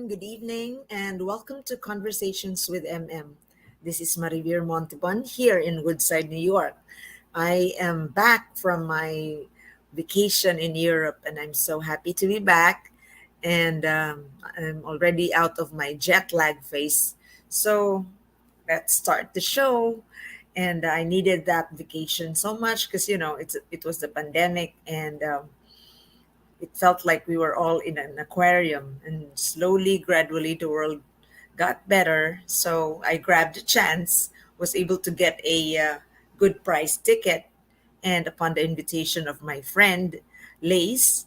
good evening, and welcome to Conversations with MM. This is Marivir Montebon here in Woodside, New York. I am back from my vacation in Europe, and I'm so happy to be back. And I'm already out of my jet lag phase. So let's start the show. And I needed that vacation so much because it was the pandemic, and it felt like we were all in an aquarium, and slowly, gradually, the world got better. So I grabbed a chance, was able to get a good price ticket, and upon the invitation of my friend, Lace,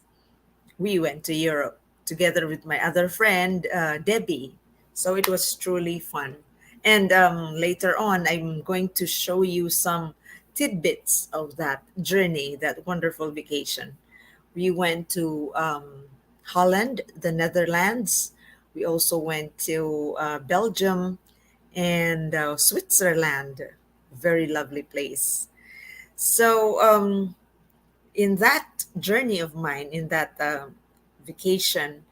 we went to Europe together with my other friend, Debbie. So it was truly fun. And later on, I'm going to show you some tidbits of that journey, that wonderful vacation. We went to Holland, the Netherlands. We also went to Belgium and Switzerland. Very lovely place. So, in that journey of mine, in that vacation,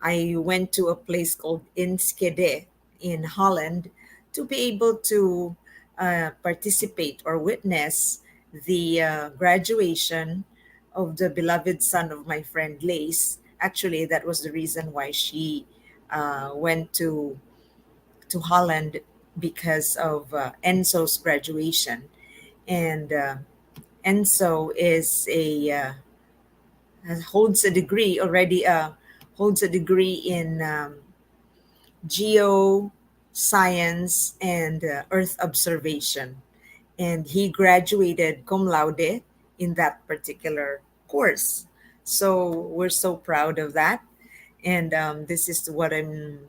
I went to a place called Enschede in Holland to be able to participate or witness the graduation of the beloved son of my friend Lace. Actually, that was the reason why she went to Holland, because of Enzo's graduation. And Enzo is holds a degree already. Holds a degree in geo science and earth observation, and he graduated cum laude in that particular course. So we're so proud of that, and this is what I'm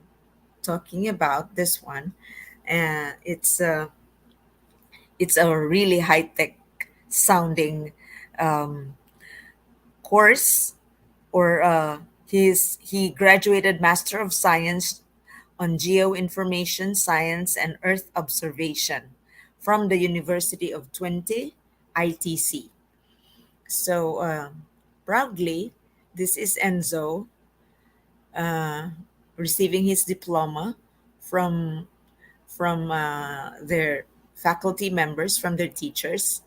talking about. This one, it's a really high tech sounding um, course, or he graduated Master of Science on Geo-Information Science and Earth Observation from the University of Twente, ITC. So proudly, this is Enzo uh, receiving his diploma from their faculty members, from their teachers,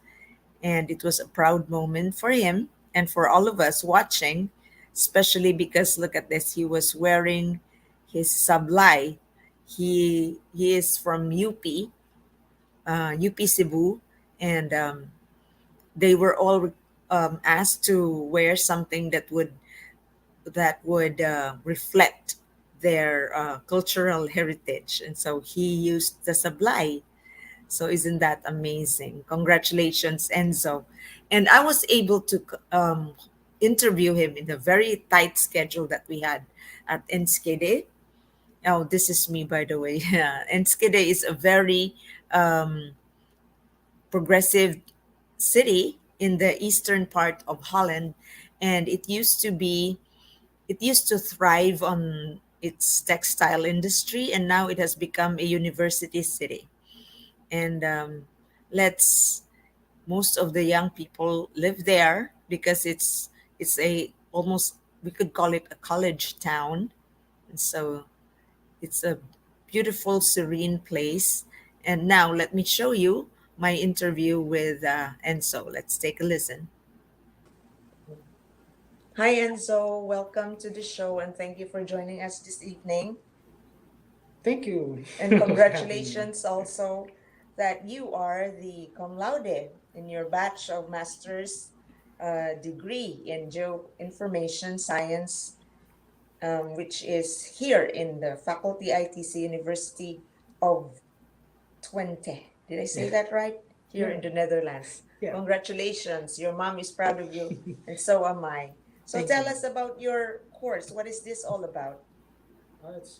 and it was a proud moment for him and for all of us watching, especially because look at this, he was wearing his sablay. He is from UP Cebu, and they were all asked to wear something that would reflect their cultural heritage, and so he used the sablay. So isn't that amazing? Congratulations, Enzo. And I was able to interview him in a very tight schedule that we had at Enschede. Oh, this is me, by the way. Yeah. Enschede is a very um, progressive city in the eastern part of Holland, and it used to thrive on its textile industry, and now it has become a university city. And let's most of the young people live there because it's a almost, we could call it a college town. And so it's a beautiful, serene place. And now let me show you my interview with Enzo. Let's take a listen. Hi, Enzo. Welcome to the show, and thank you for joining us this evening. Thank you. And congratulations also that you are the cum laude in your batch of master's degree in Geo-Information Science, which is here in the faculty ITC University of Twente. Did I say Yeah. that right? Here Yeah. in the Netherlands. Yeah. Congratulations. Your mom is proud of you, and so am I. So Thank tell you. us about your course. What is this all about? It's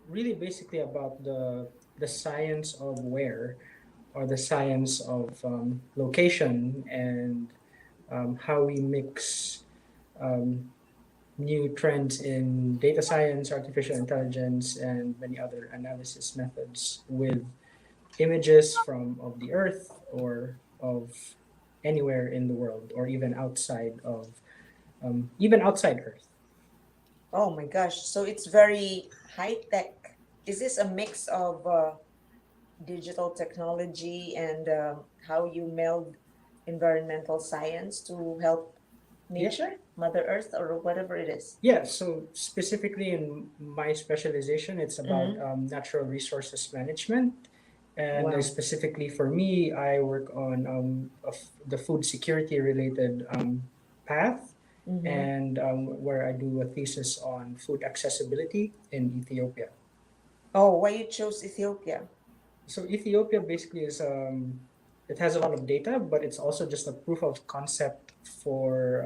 really basically about the science of where, or the science of location, and how we mix um, new trends in data science, artificial intelligence, and many other analysis methods with images from of the Earth, or of anywhere in the world, or even outside Earth. Oh my gosh. So it's very high tech. Is this a mix of digital technology and how you meld environmental science to help Yeah. nature, Mother Earth, or whatever it is? Yeah, so specifically in my specialization, it's about Mm-hmm. natural resources management. And Wow. specifically for me, I work on the food security related path, Mm-hmm. and where I do a thesis on food accessibility in Ethiopia. Oh, why you chose Ethiopia? So Ethiopia basically is it has a lot of data, but it's also just a proof of concept for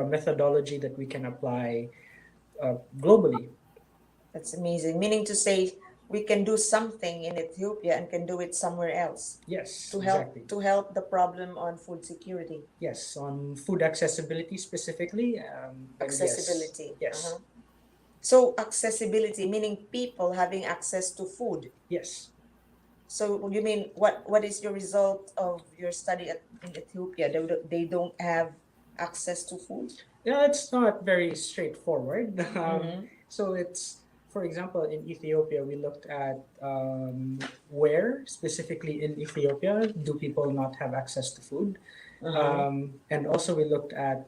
a methodology that we can apply globally. That's amazing. Meaning to say, we can do something in Ethiopia and can do it somewhere else Yes, to help exactly. to help the problem on food security, Yes, on food accessibility specifically, then yes, accessibility. yes, Uh-huh. So accessibility, meaning people having access to food. yes. So you mean what is your result of your study in Ethiopia? They don't have access to food? Yeah, it's not very straightforward. Mm-hmm. So it's, for example, in Ethiopia, we looked at where specifically in Ethiopia do people not have access to food, Uh-huh. and also we looked at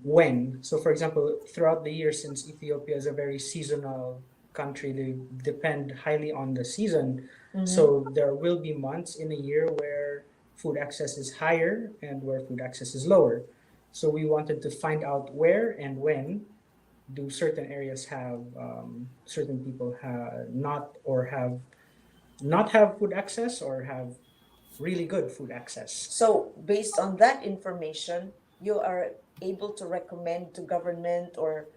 when. So, for example, throughout the year, since Ethiopia is a very seasonal country, they depend highly on the season. Mm-hmm. So, there will be months in a year where food access is higher and where food access is lower. So, we wanted to find out where and when do certain areas have certain people have not or have not have food access or have really good food access. So based on that information, you are able to recommend to government or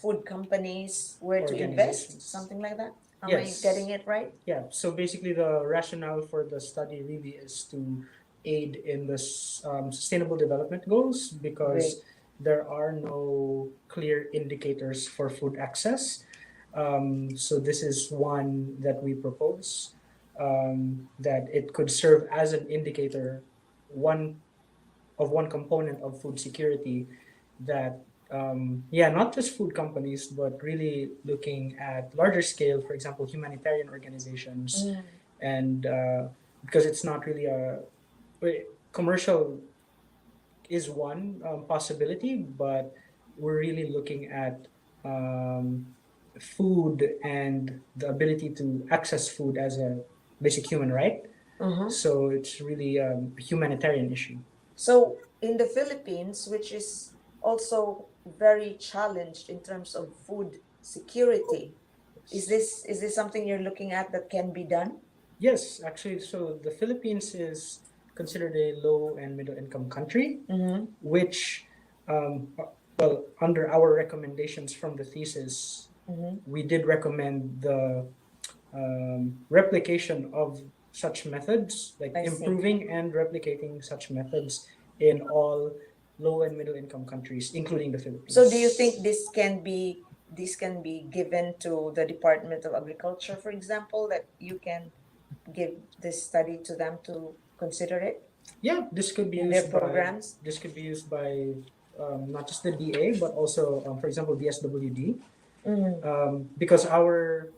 food companies where to invest, Organizations. something like that. Am I getting Yes. it right? Yeah, so basically the rationale for the study really is to aid in the sustainable development goals Great. because there are no clear indicators for food access. So this is one that we propose that it could serve as an indicator, one one component of food security that yeah, not just food companies but really looking at larger scale, for example humanitarian organizations, Mm. and because it's not really commercial is one possibility, but we're really looking at um, food and the ability to access food as a basic human right, Uh-huh. so it's really a humanitarian issue. So in the Philippines, which is also very challenged in terms of food security, is this something you're looking at that can be done? Yes, actually, so the Philippines is considered a low and middle income country, Mm-hmm. which, well, under our recommendations from the thesis, Mm-hmm. we did recommend the replication of such methods, like I see. improving and replicating such methods in all low and middle income countries, including the So do you think Philippines. this can be given to the Department of Agriculture, for example, that you can give this study to them to consider it Yeah, this could be in their used by programs? not just the DA but also, for example, DSWD, Mm-hmm. because our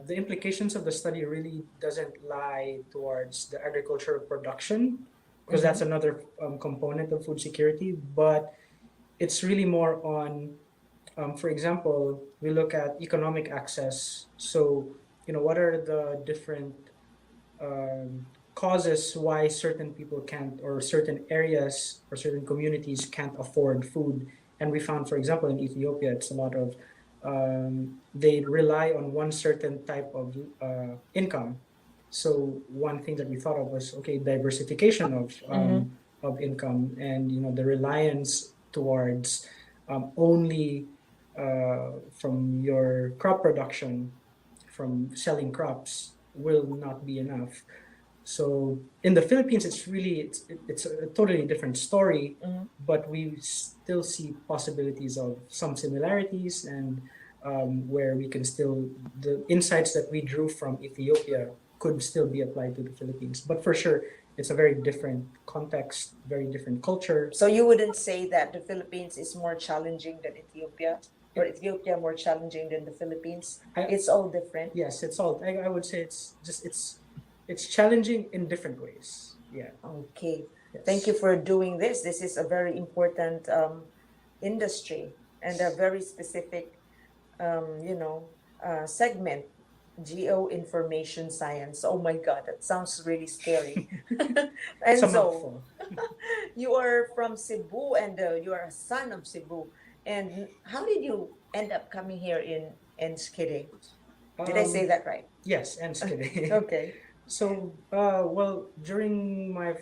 the implications of the study really doesn't lie towards the agricultural production because that's Mm-hmm. another component of food security, but it's really more on, for example, we look at economic access. So, what are the different causes why certain people can't, or certain areas or certain communities can't afford food. And we found, for example, in Ethiopia, it's a lot of they rely on one certain type of income. So one thing that we thought of was, okay, diversification Mm-hmm. of income, and the reliance towards only from your crop production, from selling crops, will not be enough. So in the Philippines, it's a totally different story, Mm-hmm. but we still see possibilities of some similarities, and where we can still, the insights that we drew from Ethiopia could still be applied to the Philippines. But for sure, it's a very different context, very different culture. So you wouldn't say that the Philippines is more challenging than Ethiopia, or Ethiopia more challenging than the Philippines? I, It's all different. yes, it's all. I would say it's challenging in different ways. Yeah. Okay. Yes. Thank you for doing this. This is a very important industry and a very specific, segment. Geo-Information science. Oh my God, that sounds really scary. It's a And so, mouthful. you are from Cebu, and you are a son of Cebu. And how did you end up coming here in Enschede? Did I say that right? Yes, Enschede. Okay. So, well, during my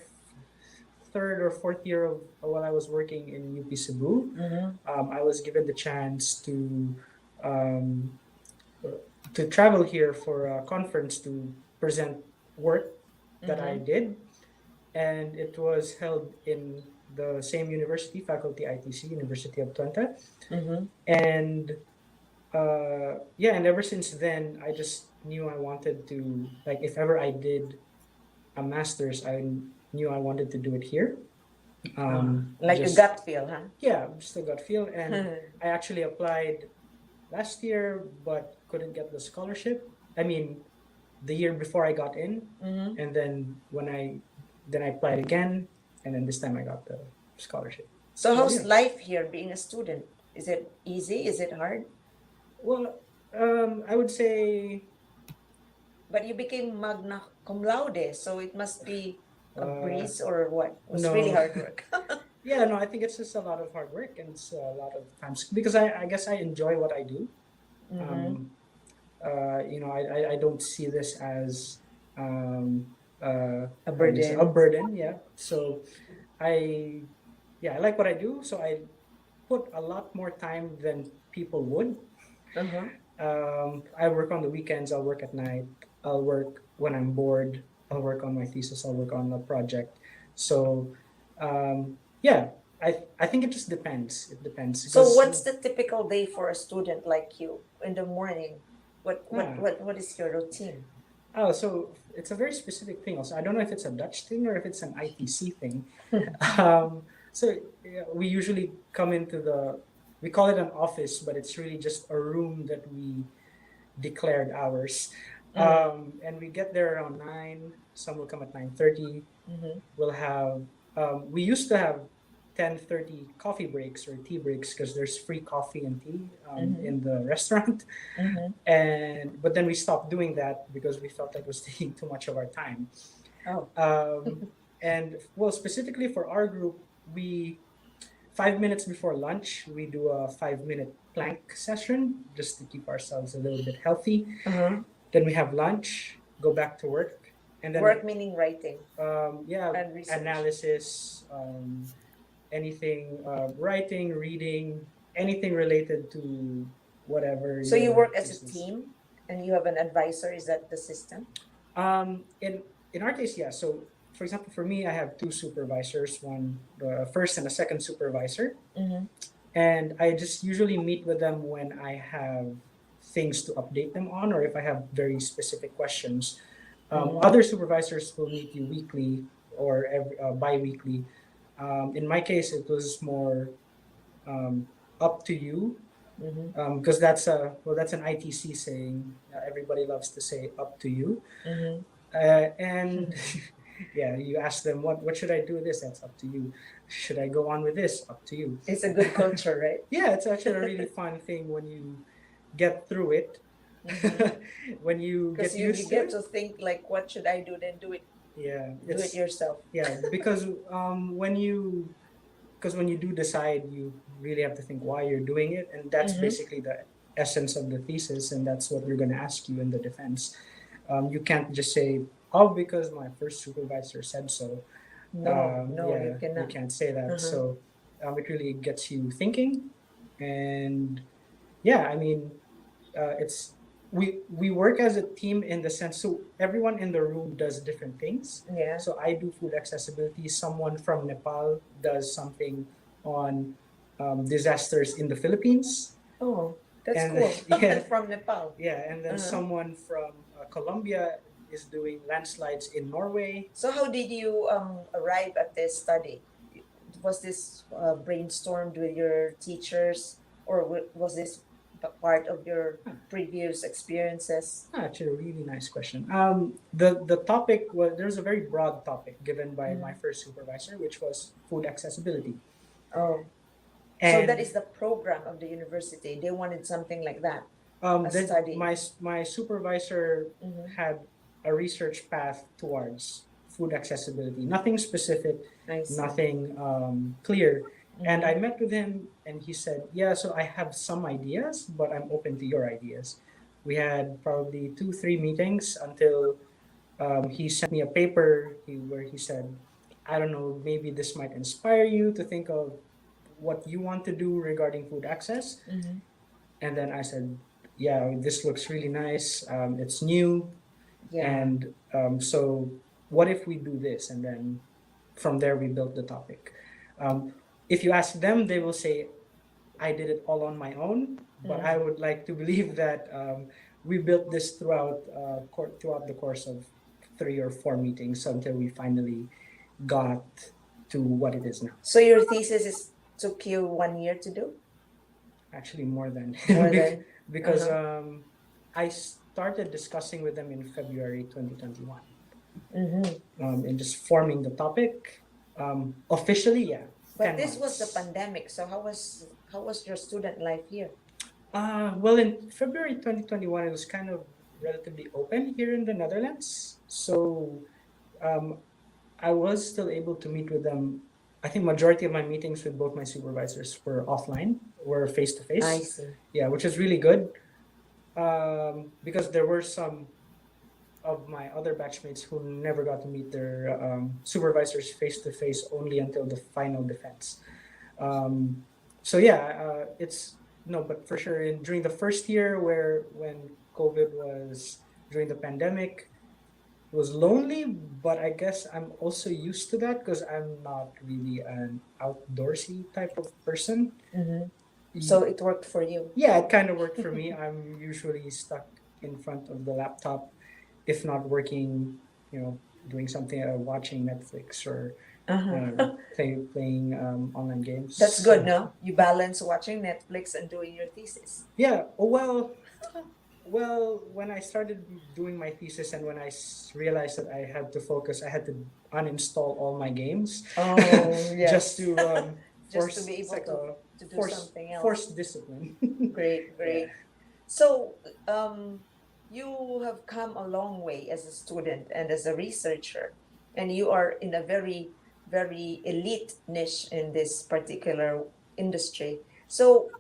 third or fourth year of while I was working in UP Cebu, I was given the chance um, to travel here for a conference to present work that I did, and it was held in the same university, faculty ITC University of Twente, and yeah, and ever since then, I just knew I wanted to, like, if ever I did a master's, I knew I wanted to do it here. Like just, a gut feel, huh? Yeah, just a gut feel, and I actually applied last year, but couldn't get the scholarship. I mean, the year before I got in, and then I applied again, and then this time I got the scholarship. So how's yeah. life here being a student? Is it easy? Is it hard? Well, I would say But you became magna cum laude, so it must be a breeze, or what? It was no. really hard work. Yeah, no, I think it's just a lot of hard work, and it's a lot of times because I guess I enjoy what I do. I don't see this as A burden. A burden, yeah. So I like what I do, so I put a lot more time than people would. I work on the weekends, I'll work at night, I'll work when I'm bored, I'll work on my thesis, I'll work on a project. So yeah, I think it just depends. It depends. So because- what's the typical day for a student like you in the morning? What is your routine? Oh, so it's a very specific thing. Also, I don't know if it's a Dutch thing or if it's an ITC thing. So yeah, we usually come into we call it an office, but it's really just a room that we declared ours. And we get there around 9. Some will come at 9:30. We'll have. We used to have 10:30 coffee breaks or tea breaks because there's free coffee and tea in the restaurant. But then we stopped doing that because we felt like it was taking too much of our time. And well, specifically for our group, 5 minutes before lunch, we do a 5-minute plank session just to keep ourselves a little bit healthy. Then we have lunch, go back to work, and then Work meaning writing. Yeah, and research. analysis, anything, writing, reading, anything related to whatever. So you your work as a thesis. team, and you have an advisor. Is that the system? In our case, yeah. So for example, for me, I have 2 supervisors, one the first and a second supervisor, and I just usually meet with them when I have things to update them on, or if I have very specific questions. Other supervisors will meet you weekly or bi-weekly. In my case, it was more up to you, because that's an ITC saying. Everybody loves to say "up to you," and yeah, you ask them what should I do with this? That's up to you. Should I go on with this? Up to you. It's a good culture, right? Yeah, it's actually a really fun thing when you get through it. When you get Because you used get to it. to think like, what should I do? Then do it. Yeah, Do it yourself. yeah, because when you do decide, you really have to think why you're doing it, and that's basically the essence of the thesis, and that's what we're going to ask you in the defense. You can't just say, "Oh, because my first supervisor said so." No, Yeah, you cannot. can't say that. So it really gets you thinking, and yeah, I mean, it's we work as a team in the sense, so everyone in the room does different things. Yeah. So I do food accessibility. Someone from Nepal does something on disasters in the Philippines. Oh, that's And cool. yeah, From Nepal. yeah, and then someone from Colombia is doing landslides in Norway. So how did you arrive at this study? Was this brainstormed with your teachers, or was this part of your previous experiences? Actually, a really nice question. The topic was, there's a very broad topic given by my first supervisor, which was food accessibility. Oh, so that is the program of the university. They wanted something like that. Study. My supervisor had a research path towards food accessibility. Nothing specific, nothing clear. And I met with him, and he said, "Yeah, so I have some ideas, but I'm open to your ideas." We had probably 2-3 meetings until he sent me a paper where he said, "I don't know, maybe this might inspire you to think of what you want to do regarding food access." And then I said, "Yeah, this looks really nice. It's new, and so what if we do this?" And then from there we built the topic. If you ask them, they will say, "I did it all on my own," but I would like to believe that we built this throughout the course of 3 or 4 meetings until we finally got to what it is now. So your thesis took you 1 year to do? Actually, more than More than? because I started discussing with them in February 2021, and just forming the topic. Officially, yeah. But this was the pandemic, so how was your student life here? Well, in February 2021, it was kind of relatively open here in the Netherlands. So I was still able to meet with them. I think majority of my meetings with both my supervisors were offline, were face to face. I see. Yeah, which is really good, because there were some of my other batchmates who never got to meet their supervisors face to face only until the final defense. So yeah, it's no, but for sure during the first year when COVID was during the pandemic, it was lonely, but I guess I'm also used to that because I'm not really an outdoorsy type of person. So it worked for you? Yeah, it kind of worked for me. I'm usually stuck in front of the laptop, if not working, doing something, watching Netflix or playing online games. That's good, no? You balance watching Netflix and doing your thesis. Yeah. Well, when I started doing my thesis and when I realized that I had to focus, I had to uninstall all my games. Oh, yes. Just to just to be able to do something else. Forced discipline. Great. Yeah. So, you have come a long way as a student and as a researcher, and you are in a very, very elite niche in this particular industry. So,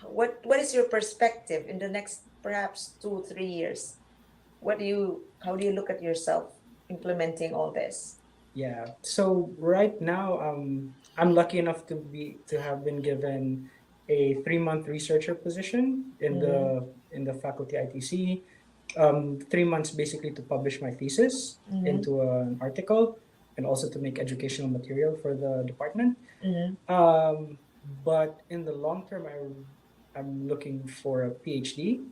what is your perspective in the next perhaps 2-3 years? How do you look at yourself implementing all this? Yeah. So right now, I'm lucky enough to have been given a 3-month researcher position in the faculty ITC. 3 months basically to publish my thesis into an article and also to make educational material for the department. But in the long term, I'm looking for a PhD,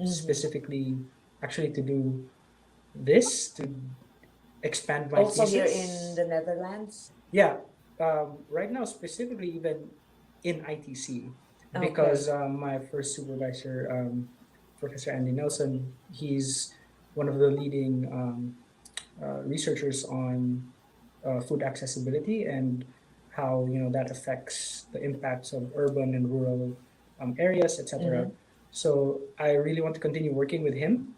specifically actually to do this, to expand my also thesis. Here in the Netherlands? Yeah. Right now, specifically even in ITC, because my first supervisor, Professor Andy Nelson, he's one of the leading researchers on food accessibility and how that affects the impacts of urban and rural areas, etc. So I really want to continue working with him,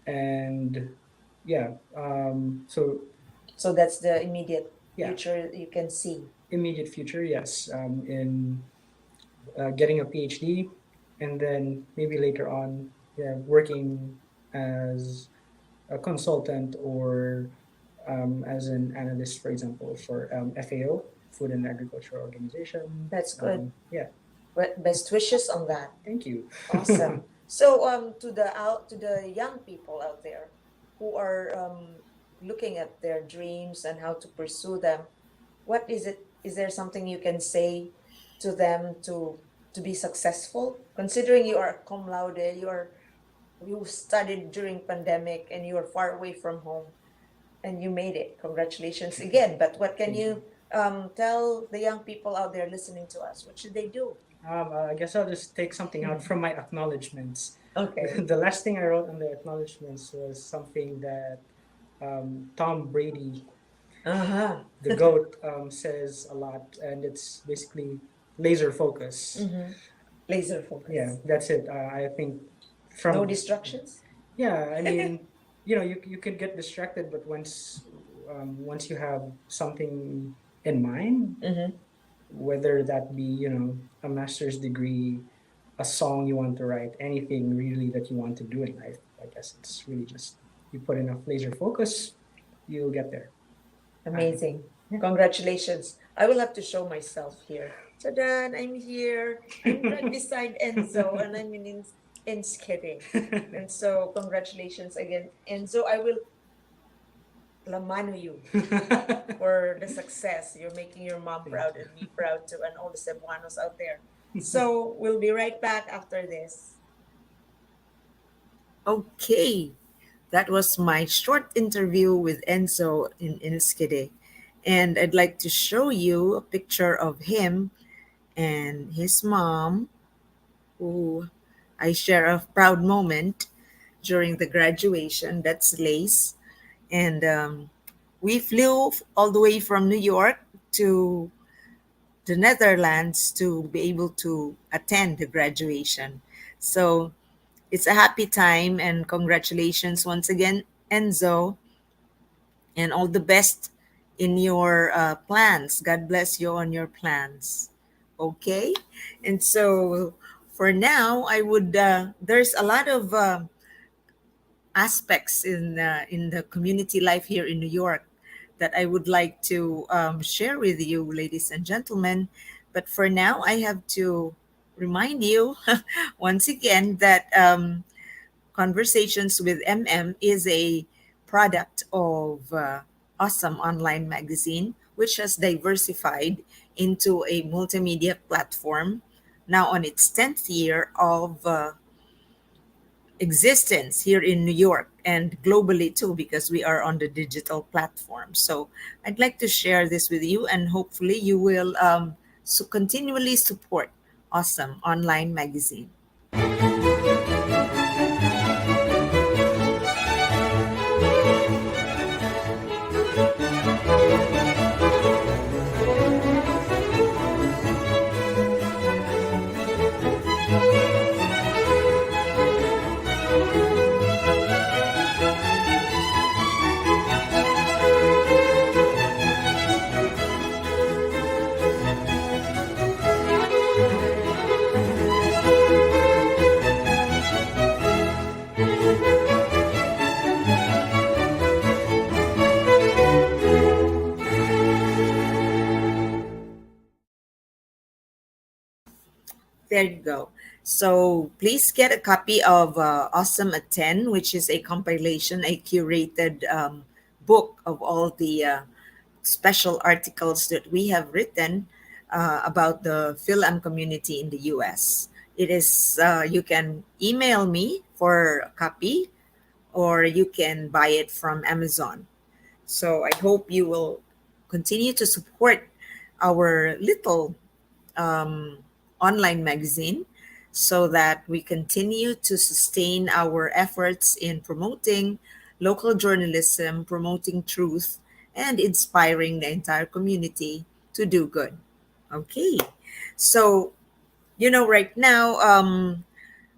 and yeah. So that's the immediate future you can see. Immediate future, yes. In getting a PhD, and then maybe later on, working as a consultant or as an analyst, for example, for FAO, Food and Agriculture Organization. That's good. Yeah. Best wishes on that. Thank you. Awesome. So to the young people out there who are looking at their dreams and how to pursue them, what is it? Is there something you can say to them to be successful? Considering you are cum laude, you are you studied during pandemic and you were far away from home and you made it. Congratulations again. But what can Thank you. you tell the young people out there listening to us? What should they do? I guess I'll just take something out from my acknowledgements. Okay. The last thing I wrote on the acknowledgements was something that Tom Brady, Uh-huh. the GOAT, says a lot, and it's basically laser focus. Mm-hmm. Laser Yeah, focus. that's it. I think No from distractions? yeah, I mean, you could get distracted, but once you have something in mind, Mm-hmm. whether that be a master's degree, a song you want to write, anything really that you want to do in life, I guess it's really just you put enough laser focus, you'll get there. I think. Amazing. Yeah. Congratulations. I will have to show myself here. Tadan, I'm here. I'm right beside Enzo and I'm in Enschede. And so congratulations again, Enzo. I will lamano you for the success. You're making your mom Thank proud you. and me proud too, and all the Cebuanos out there. So we'll be right back after this. Okay, that was my short interview with Enzo in Enschede. And I'd like to show you a picture of him and his mom, who I share a proud moment during the graduation. That's Lace. And we flew all the way from New York to the Netherlands to be able to attend the graduation. So it's a happy time, and congratulations once again, Enzo, and all the best in your plans. God bless you on your plans. Okay? And so for now, I would, there's a lot of aspects in the community life here in New York that I would like to share with you, ladies and gentlemen. But for now, I have to remind you once again that Conversations with MM is a product of Awesome Online Magazine, which has diversified into a multimedia platform now on its 10th year of existence here in New York and globally too, because we are on the digital platform. So I'd like to share this with you, and hopefully you will continually support Awesome Online Magazine. There you go. So please get a copy of Awesome at 10, which is a compilation, a curated book of all the special articles that we have written about the Phil-Am community in the US. It is, you can email me for a copy, or you can buy it from Amazon. So I hope you will continue to support our little um, online magazine so that we continue to sustain our efforts in promoting local journalism, promoting truth, and inspiring the entire community to do good. Okay. So, right now,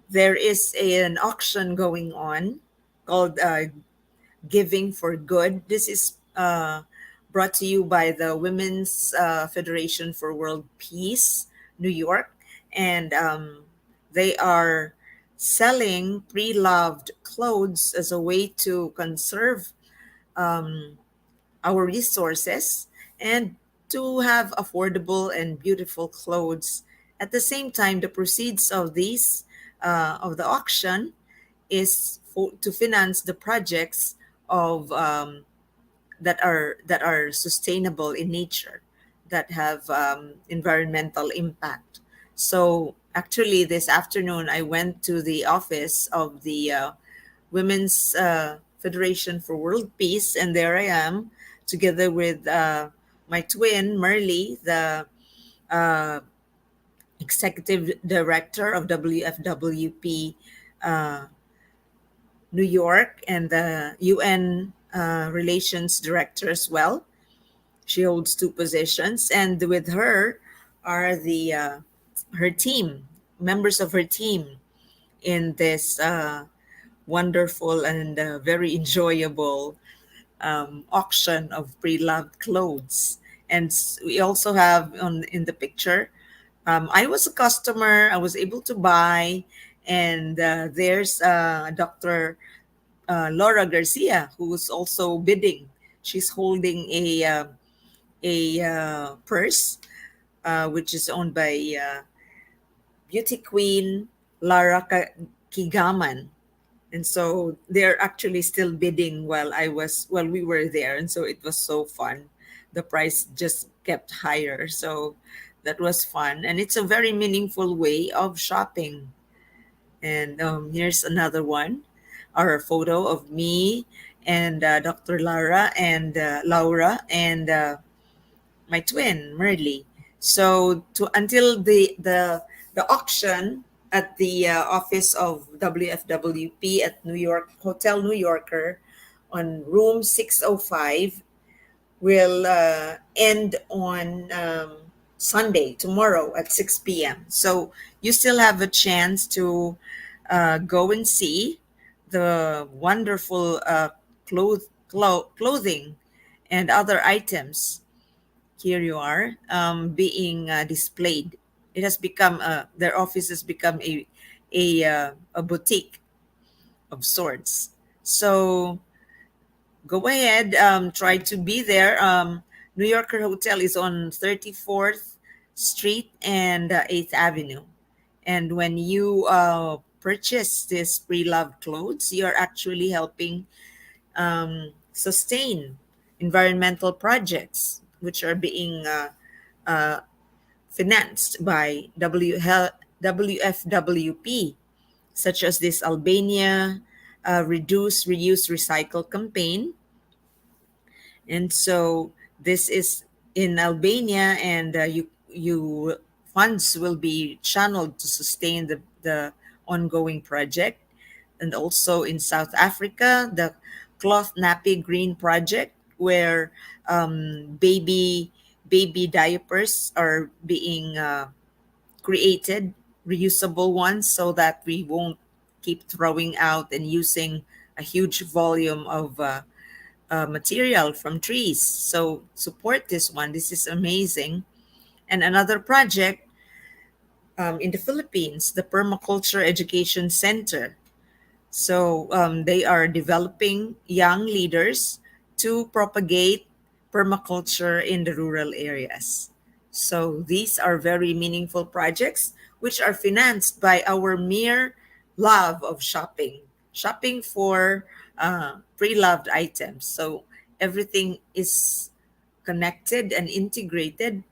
there is an auction going on called Giving for Good. This is brought to you by the Women's Federation for World Peace, New York. And they are selling pre loved clothes as a way to conserve um, our resources and to have affordable and beautiful clothes. At the same time, the proceeds of these of the auction is to finance the projects of that are sustainable in nature, that have environmental impact. So Actually, this afternoon I went to the office of the Women's Federation for World Peace, and there I am together with my twin, Merly, the uh, executive director of WFWP uh, New York, and the UN relations director as well. She holds two positions, and with her are the her team, members of her team in this wonderful and very enjoyable auction of pre-loved clothes. And we also have on in the picture, I was a customer. I was able to buy, and there's Dr. Laura Garcia, who's also bidding. She's holding a purse, which is owned by beauty queen Lara Kigaman. And so they're actually still bidding while we were there, and so it was so fun. The price just kept higher, so that was fun, and it's a very meaningful way of shopping. And here's another one, our photo of me and Dr. Lara and Laura and my twin Merly. So to until the auction at the office of WFWP at New York Hotel New Yorker on room 605 will end on Sunday, tomorrow at 6 p.m. So you still have a chance to go and see the wonderful clothing and other items. Here you are, being displayed. It has become their office has become a boutique of sorts. So go ahead, try to be there. New Yorker Hotel is on 34th Street and 8th Avenue. And when you purchase this pre-loved clothes, you're actually helping sustain environmental projects, which are being uh, financed by WFWP, such as this Albania Reduce, Reuse, Recycle campaign. And so this is in Albania, and you funds will be channeled to sustain the ongoing project. And also in South Africa, the Cloth Nappy Green Project, where baby diapers are being created, reusable ones, so that we won't keep throwing out and using a huge volume of material from trees. So support this one. This is amazing. And another project in the Philippines, the Permaculture Education Center. So they are developing young leaders to propagate permaculture in the rural areas. So these are very meaningful projects which are financed by our mere love of shopping for pre-loved items. So everything is connected and integrated.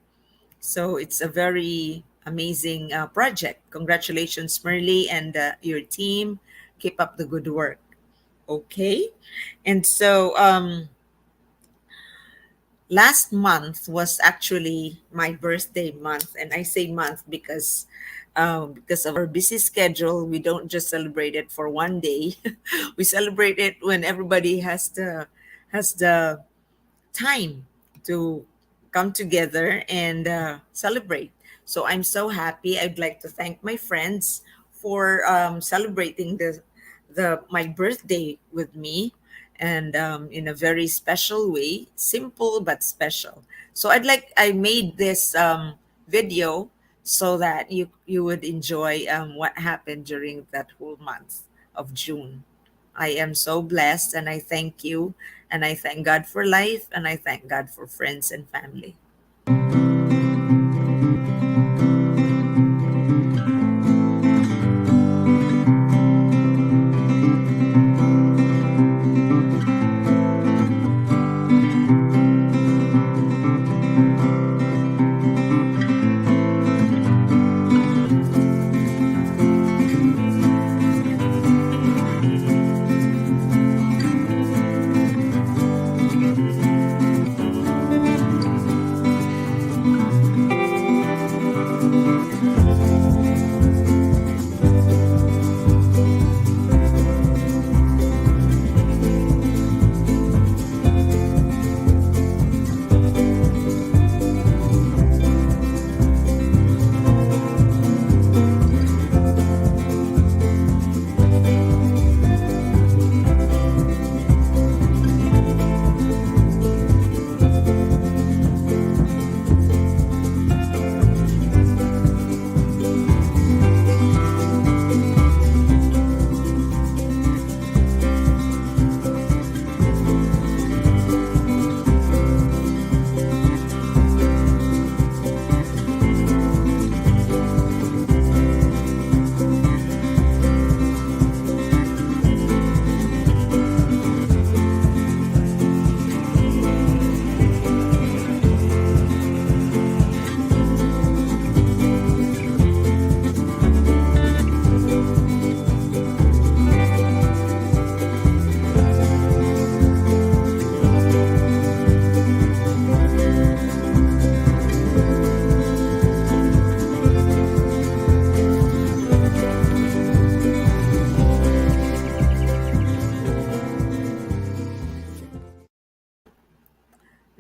So it's a very amazing project. Congratulations, Merly, and your team. Keep up the good work. Okay. And so last month was actually my birthday month. And I say month because of our busy schedule, we don't just celebrate it for one day. We celebrate it when everybody has the time to come together and celebrate. So I'm so happy. I'd like to thank my friends for celebrating the my birthday with me, and in a very special way, simple but special. So I made this video so that you would enjoy what happened during that whole month of June. I am so blessed, and I thank you, and I thank God for life, and I thank God for friends and family.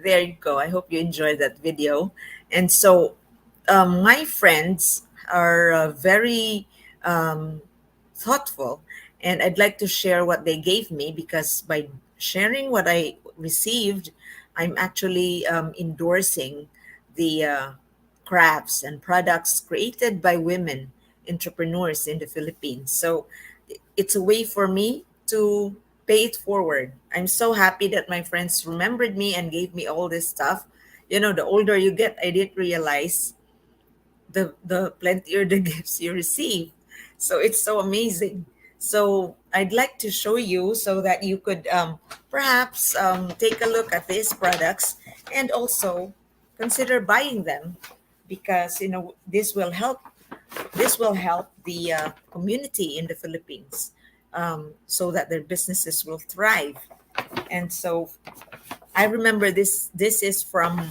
There you go. I hope you enjoyed that video. And so, my friends are very um, thoughtful, and I'd like to share what they gave me because by sharing what I received, I'm actually endorsing the crafts and products created by women entrepreneurs in the Philippines. So it's a way for me to pay it forward. I'm so happy that my friends remembered me and gave me all this stuff. You know, the older you get, I didn't realize the plentier the gifts you receive. So it's so amazing. So I'd like to show you so that you could perhaps take a look at these products and also consider buying them because this will help the community in the Philippines so that their businesses will thrive. And so I remember this is from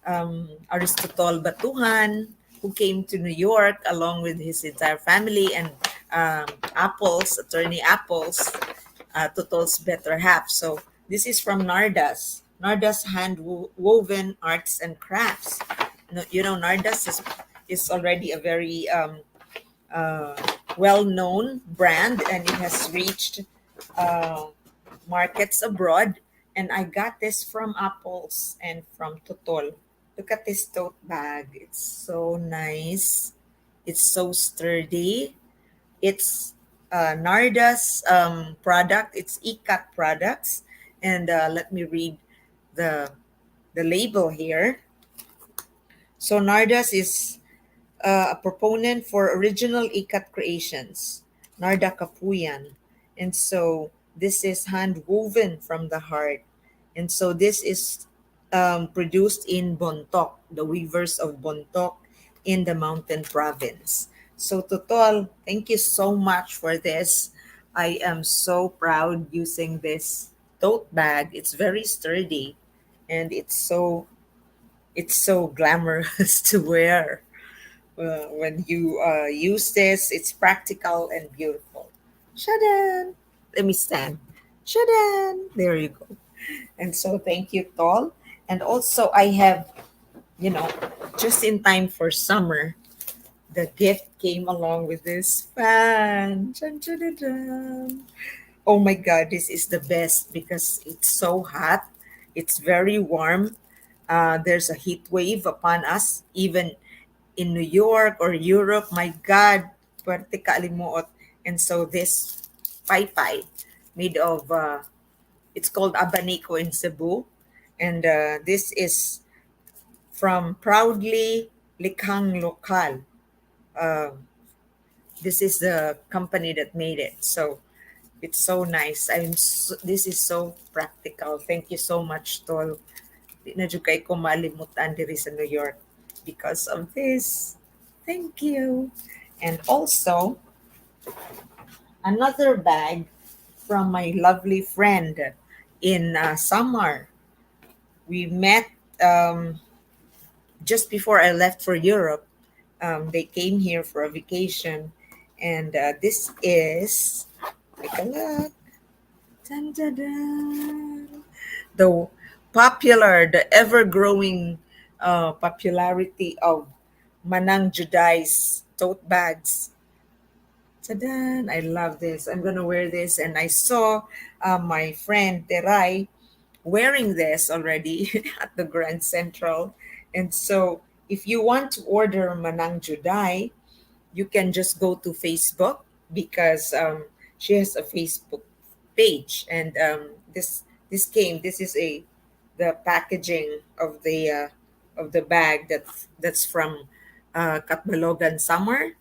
Aristotle Batuhan, who came to New York along with his entire family, and attorney Apples, Totol's better half. So this is from Nardas Hand Woven Arts and Crafts. You know, Nardas is already a very uh, well-known brand, and it has reached uh, markets abroad. And I got this from Apples and from Totol. Look at this tote bag. It's so nice. It's so sturdy. It's Narda's product. It's ICAT products. And let me read the the label here. So Nardas is a proponent for original ikat creations, Narda Kapuyan. And so this is hand woven from the heart. And so this is produced in Bontoc, the weavers of Bontoc in the mountain province. So Totol, thank you so much for this. I am so proud using this tote bag. It's very sturdy and it's so glamorous to wear. When you use this, it's practical and beautiful. Shadan! Let me stand. Shadan! There you go. And so thank you, Tol. And also, I have, you know, just in time for summer, the gift came along with this fan. Dun, dun, dun, dun. Oh my God, this is the best because it's so hot. It's very warm. There's a heat wave upon us, even in New York or Europe. My God, puwerte kalimuot. And so this pai made of, it's called abanico in Cebu. And this is from Proudly Likhang Lokal. Uh, this is the company that made it. So it's so nice. This is so practical. Thank you so much, Tol. Di na jud kay ko malimutan diri sa New York because of this. Thank you. And also, another bag from my lovely friend in Samar. We met um, just before I left for Europe. They came here for a vacation. And this is, take a look. Dun, dun, dun. The ever growing popularity of Manang Judai's tote bags. Tadan! I love this. I'm gonna wear this, and I saw my friend Teray wearing this already at the Grand Central. And so, if you want to order Manang Judai, you can just go to Facebook because she has a Facebook page, and this is a the packaging of the bag that's from Katbalogan Summer,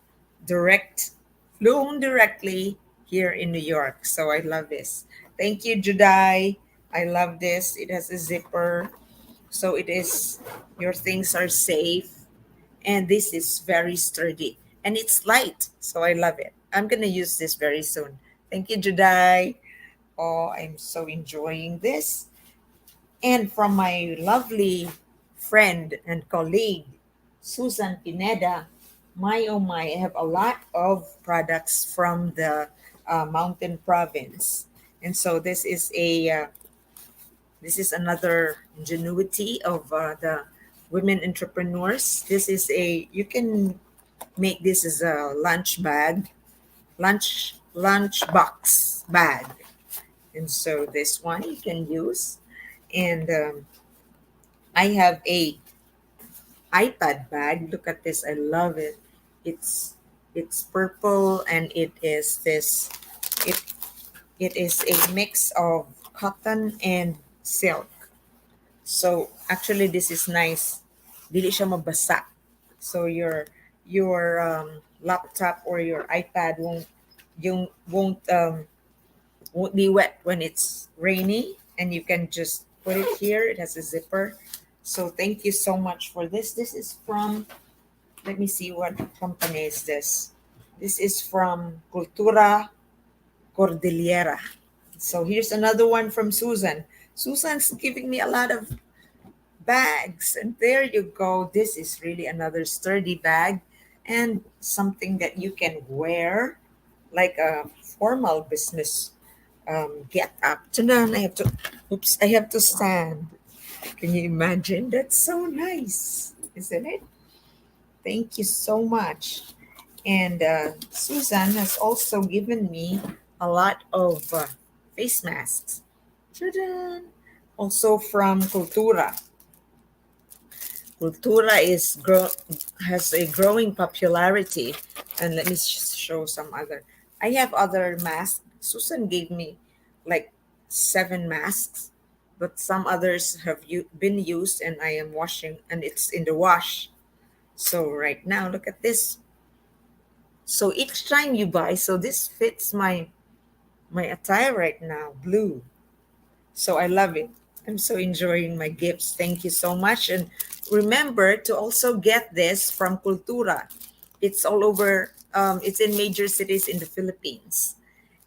direct flown directly here in New York. So I love this. Thank you, Judai. I love this. It has a zipper, so it is your things are safe, and this is very sturdy and it's light. So I love it. I'm gonna use this very soon. Thank you, Judai. Oh, I'm so enjoying this. And from my lovely friend and colleague, Susan Pineda, my oh my, I have a lot of products from the mountain province. And so this is This is another ingenuity of the women entrepreneurs. This is a, you can make this as a lunch bag, lunch box bag. And so this one you can use. And I have a iPad bag. Look at this. I love it. It's it's purple and it is this, it it is a mix of cotton and silk. So actually this is nice. Dili siya mabasa. So your laptop or your iPad won't be wet when it's rainy, and you can just put it here. It has a zipper. So thank you so much for this. This is from, let me see what company is this. This is from Cultura Cordillera. So here's another one from Susan. Susan's giving me a lot of bags, and there you go. This is really another sturdy bag and something that you can wear like a formal business get up. Tanan, I have to, oops, I have to stand. Can you imagine? That's so nice, isn't it? Thank you so much. And Susan has also given me a lot of face masks. Ta-da! Also from Cultura. Cultura has a growing popularity. And let me show some other. I have other masks. Susan gave me like 7 masks, but some others have been used and I am washing, and it's in the wash. So right now, look at this. So each time you buy, so this fits my attire right now, blue. So I love it. I'm so enjoying my gifts. Thank you so much. And remember to also get this from Cultura. It's all over, it's in major cities in the Philippines.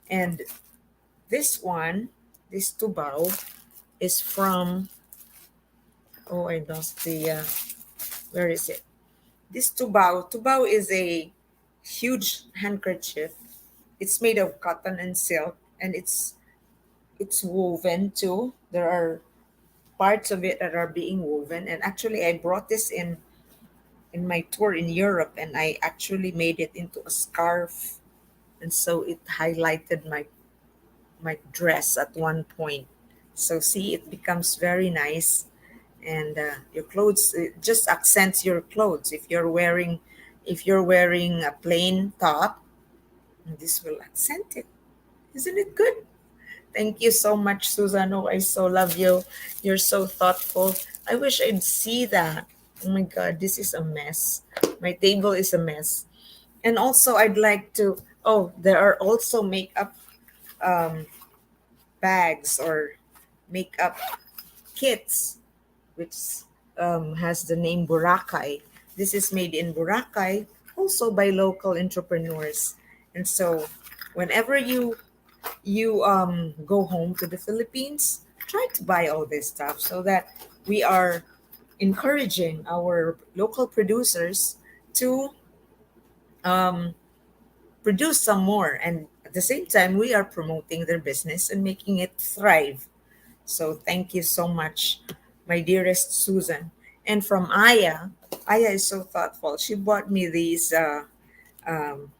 And this one, this tubao, is from, oh, I lost the, where is it? This tubao is a huge handkerchief. It's made of cotton and silk, and it's woven too. There are parts of it that are being woven, and actually I brought this in my tour in Europe, and I actually made it into a scarf, and so it highlighted my dress at one point. So see, it becomes very nice, and your clothes, it just accents your clothes. If you're wearing a plain top, this will accent it. Isn't it good? Thank you so much, Susano. I so love you. You're so thoughtful. I wish I'd see that. Oh my God, this is a mess. My table is a mess. And also, I'd like to. Oh, there are also makeup um, bags or makeup kits, which has the name Boracay. This is made in Boracay, also by local entrepreneurs. And so, whenever you go home to the Philippines, try to buy all this stuff so that we are encouraging our local producers to um, produce some more. And at the same time, we are promoting their business and making it thrive. So thank you so much, my dearest Susan. And from Aya, Aya is so thoughtful. She bought me these um,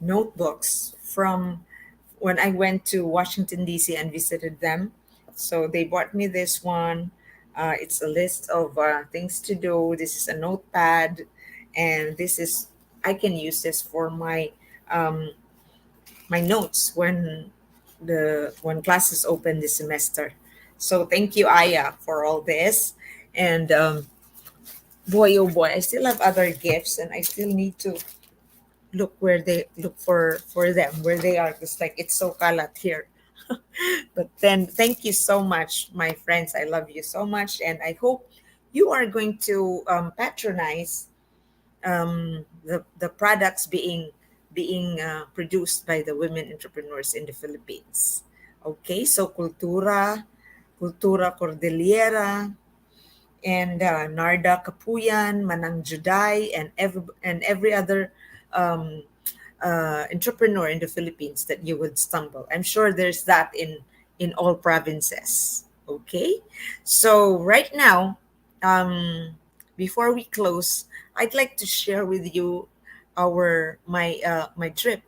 notebooks from when I went to Washington, D.C. and visited them. So they bought me this one. It's a list of things to do. This is a notepad, and this is, I can use this for um, my notes when classes open this semester. So thank you, Aya, for all this. And boy, oh boy, I still have other gifts, and I still need to look for them where they are, because like it's so kalat here. But then thank you so much, my friends. I love you so much, and I hope you are going to patronize the products being produced by the women entrepreneurs in the Philippines. Okay, so Cultura Cordillera, and Narda Kapuyan, Manang Juday, and every other um, entrepreneur in the Philippines that you would stumble. I'm sure there's that in all provinces. Okay, so right now, before we close, I'd like to share with you my trip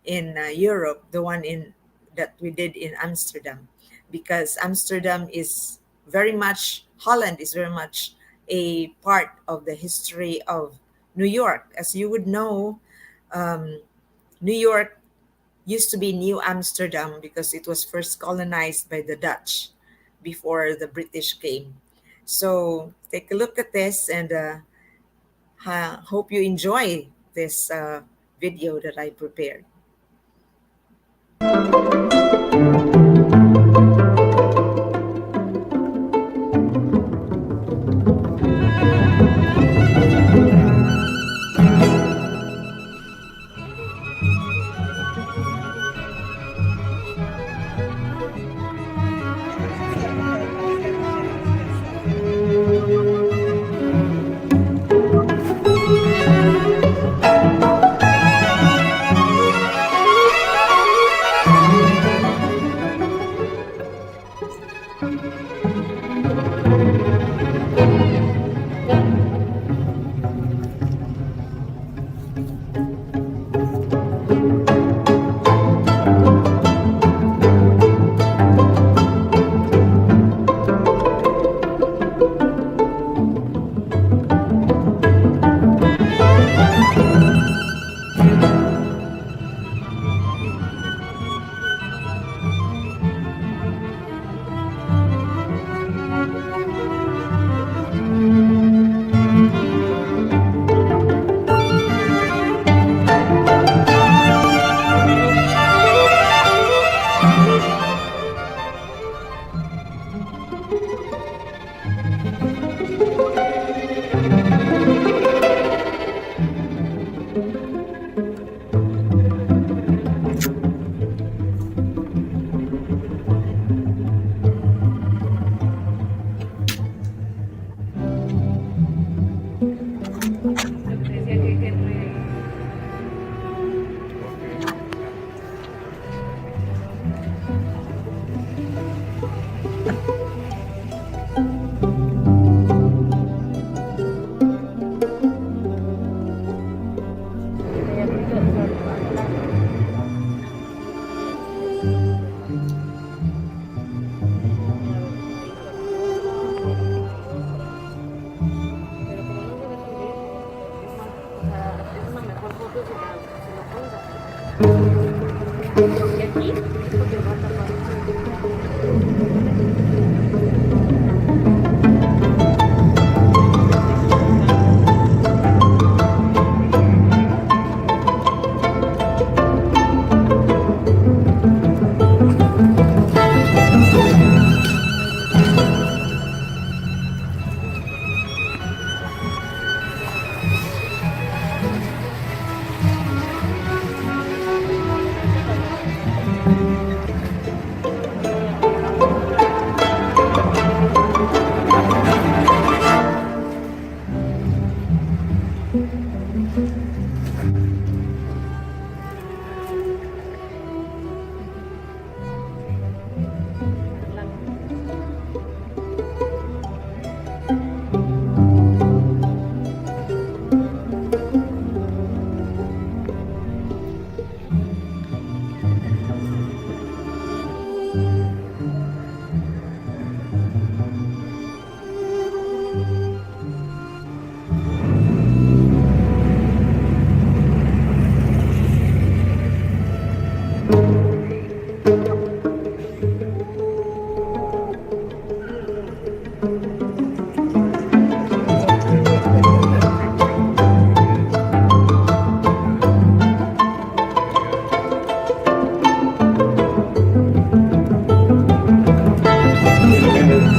in Europe, the one in that we did in Amsterdam, because Amsterdam is very much Holland is very much a part of the history of New York. As you would know, um, New York used to be New Amsterdam because it was first colonized by the Dutch before the British came. So take a look at this and hope you enjoy this video that I prepared.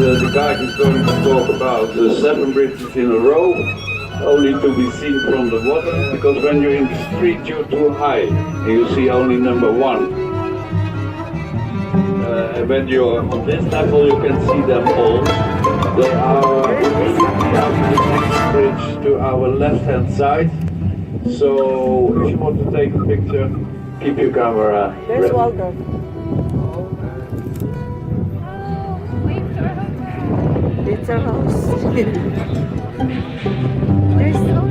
The guide is going to talk about the 7 bridges in a row, only to be seen from the water, because when you're in the street you're too high, and you see only number 1. And when you're on this level you can see them all. They are immediately after the next bridge to our left hand side, so if you want to take a picture, keep your camera ready. There's Waldo. our house. There's no.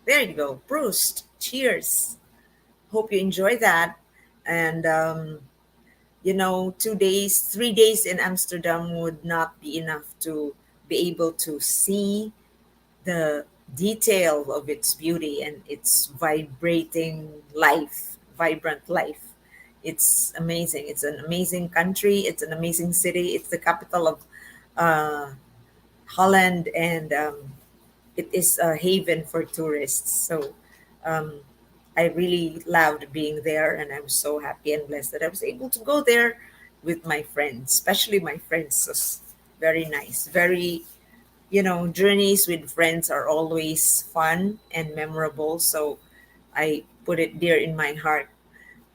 There you go. Proust. Cheers. Hope you enjoy that. And, 2 days, 3 days in Amsterdam would not be enough to be able to see the detail of its beauty and its vibrant life. It's amazing. It's an amazing country. It's an amazing city. It's the capital of uh, Holland, and it is a haven for tourists. So um, I really loved being there, and I'm so happy and blessed that I was able to go there with my friends, especially my friends. It was very nice. Journeys with friends are always fun and memorable. So I put it dear in my heart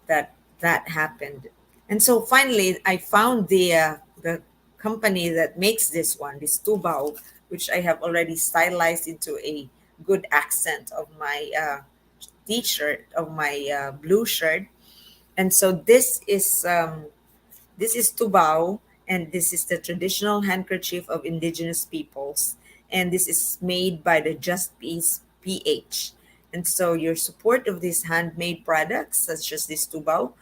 that that happened. And so finally, I found the company that makes this tubao, which I have already stylized into a good accent of my t-shirt, of my blue shirt. And so this is tubao, and this is the traditional handkerchief of indigenous peoples. And this is made by the Just Peace PH. And so your support of these handmade products, such as this tubao,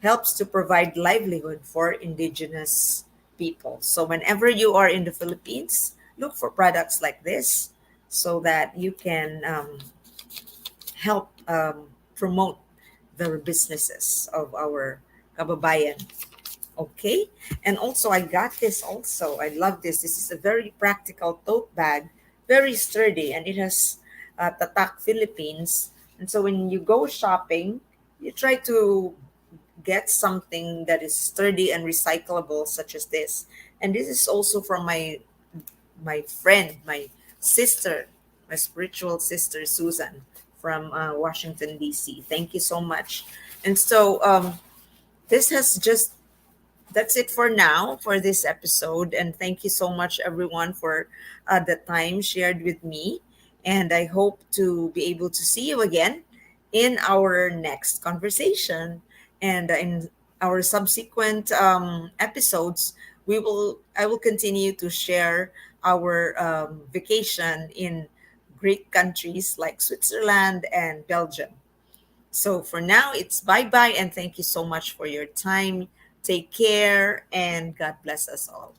helps to provide livelihood for indigenous people. So whenever you are in the Philippines, look for products like this so that you can help promote the businesses of our kababayan. Okay. And also, I got this also. I love this. This is a very practical tote bag, very sturdy, and it has Tatak Philippines. And so when you go shopping, you try to get something that is sturdy and recyclable, such as this. And this is also from my friend, my sister, my spiritual sister, Susan, from Washington, D.C. Thank you so much. And so this has just that's it for now for this episode. And thank you so much, everyone, for the time shared with me. And I hope to be able to see you again in our next conversation. And in our subsequent episodes, I will continue to share our vacation in great countries like Switzerland and Belgium. So for now, it's bye bye and thank you so much for your time. Take care and God bless us all.